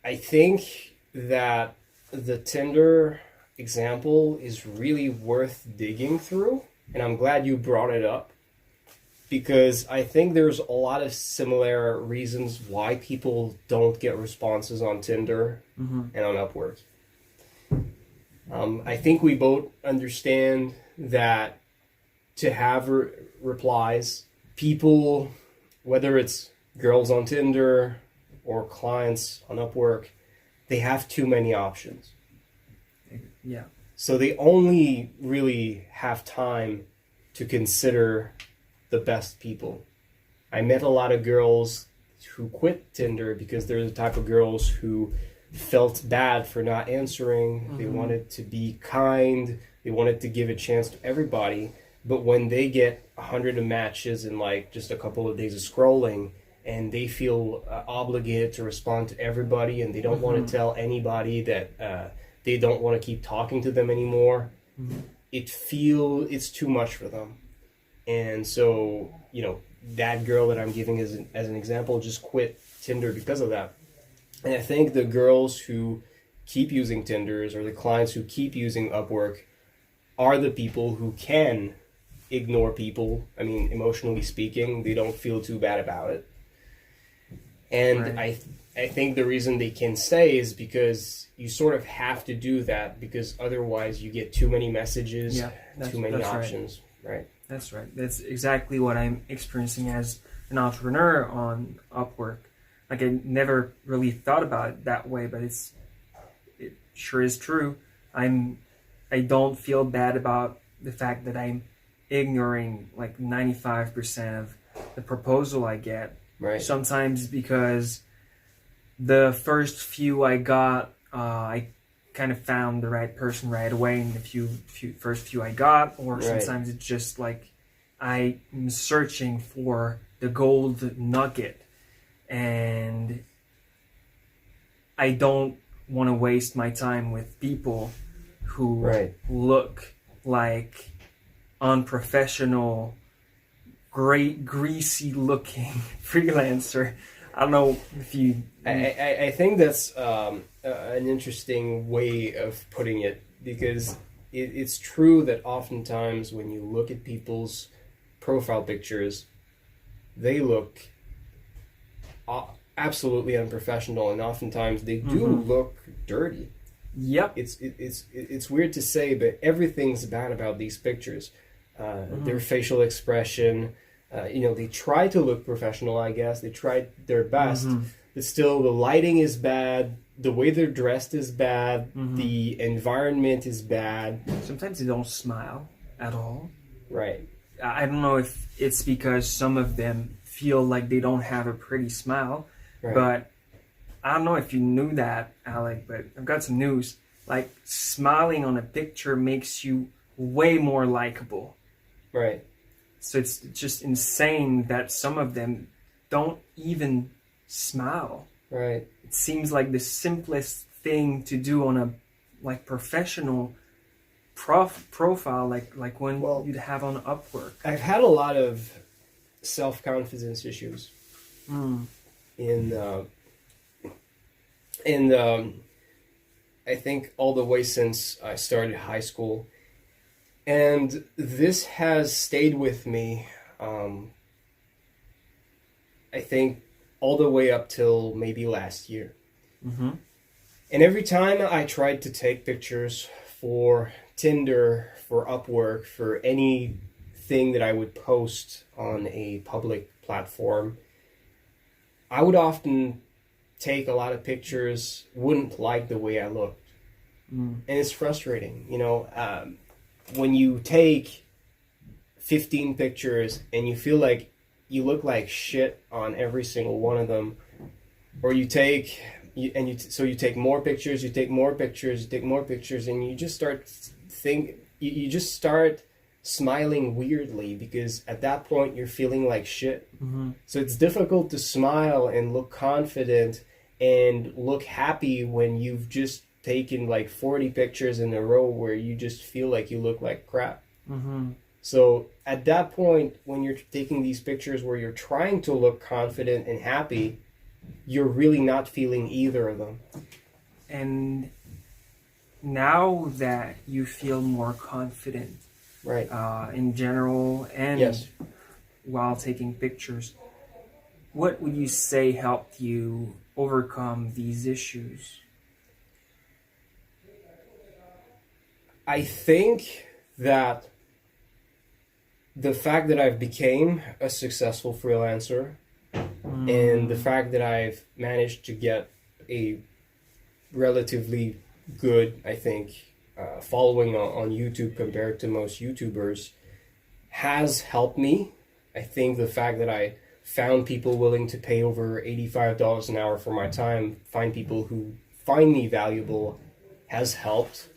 I think that the Tinder example is really worth digging through, and I'm glad you brought it up because I think there's a lot of similar reasons why people don't get responses on Tinder and on Upwork. I think we both understand that to have replies, people, whether it's girls on Tinder or clients on Upwork, they have too many options. Yeah. So they only really have time to consider the best people. I met a lot of girls who quit Tinder because they're the type of girls who felt bad for not answering. They wanted to be kind. They wanted to give a chance to everybody. But when they get 100 matches in like just a couple of days of scrolling, and they feel obligated to respond to everybody, and they don't want to tell anybody that they don't want to keep talking to them anymore, it's too much for them. And so, that girl that I'm giving as an example just quit Tinder because of that. And I think the girls who keep using Tinders or the clients who keep using Upwork are the people who can ignore people. I mean, emotionally speaking, they don't feel too bad about it. And right. I think the reason they can stay is because you sort of have to do that because otherwise you get too many messages, too many options. Right. That's right. That's exactly what I'm experiencing as an entrepreneur on Upwork. Like I never really thought about it that way, but it sure is true. I don't feel bad about the fact that I'm ignoring like 95% of the proposal I get. Right. Sometimes because the first few I got, I kind of found the right person right away in the first few I got, or sometimes it's just like I'm searching for the gold nugget, and I don't want to waste my time with people who look like unprofessional, great greasy looking freelancer. I don't know if you... I think that's an interesting way of putting it, because it's true that oftentimes when you look at people's profile pictures, they look absolutely unprofessional, and oftentimes they do look dirty. Yep. It's weird to say, but everything's bad about these pictures. Their facial expression, they try to look professional, I guess. They tried their best, but still the lighting is bad, the way they're dressed is bad, the environment is bad. Sometimes they don't smile at all. Right. I don't know if it's because some of them feel like they don't have a pretty smile, but I don't know if you knew that, Alec, but I've got some news. Like, smiling on a picture makes you way more likable. Right. So it's just insane that some of them don't even smile. Right. It seems like the simplest thing to do on a professional profile, like one you'd have on Upwork. I've had a lot of self-confidence issues I think all the way since I started high school. And this has stayed with me, I think, all the way up till maybe last year. And every time I tried to take pictures for Tinder, for Upwork, for anything that I would post on a public platform, I would often take a lot of pictures, wouldn't like the way I looked. And it's frustrating, when you take 15 pictures and you feel like you look like shit on every single one of them, or you take more pictures, you take more pictures, and you just start smiling weirdly, because at that point you're feeling like shit. So it's difficult to smile and look confident and look happy when you've just taken like 40 pictures in a row where you just feel like you look like crap. So at that point, when you're taking these pictures where you're trying to look confident and happy, you're really not feeling either of them. And now that you feel more confident, Right. in general and Yes. while taking pictures, what would you say helped you overcome these issues? I think that the fact that I've became a successful freelancer and the fact that I've managed to get a relatively good, I think, following on YouTube compared to most YouTubers has helped me. I think the fact that I found people willing to pay over $85 an hour for my time, find people who find me valuable, has helped.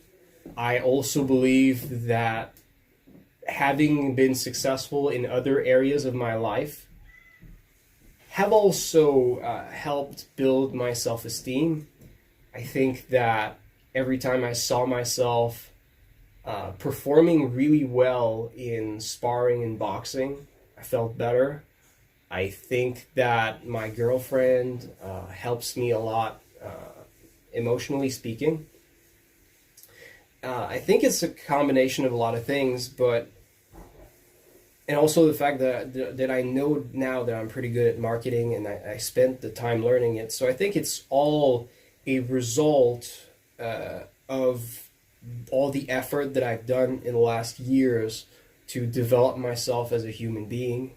I also believe that having been successful in other areas of my life have also helped build my self-esteem. I think that every time I saw myself performing really well in sparring and boxing, I felt better. I think that my girlfriend helps me a lot, emotionally speaking. I think it's a combination of a lot of things, and also the fact that I know now that I'm pretty good at marketing, and I spent the time learning it. So I think it's all a result of all the effort that I've done in the last years to develop myself as a human being.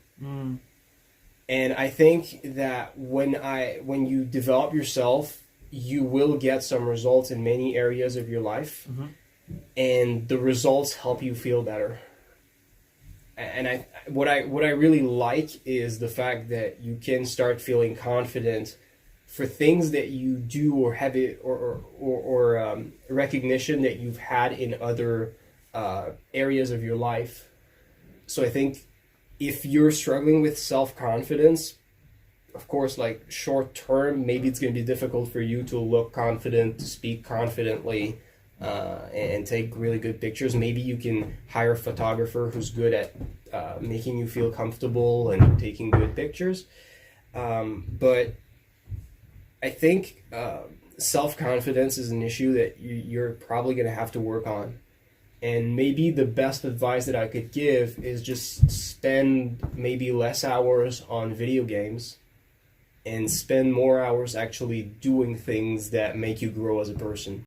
And I think that when you develop yourself, you will get some results in many areas of your life, and the results help you feel better. And what I really like is the fact that you can start feeling confident for things that you do or have it or recognition that you've had in other areas of your life. So I think if you're struggling with self-confidence, of course, like short term, maybe it's going to be difficult for you to look confident, to speak confidently, and take really good pictures. Maybe you can hire a photographer who's good at making you feel comfortable and taking good pictures. But I think self-confidence is an issue that you're probably going to have to work on. And maybe the best advice that I could give is just spend maybe less hours on video games and spend more hours actually doing things that make you grow as a person.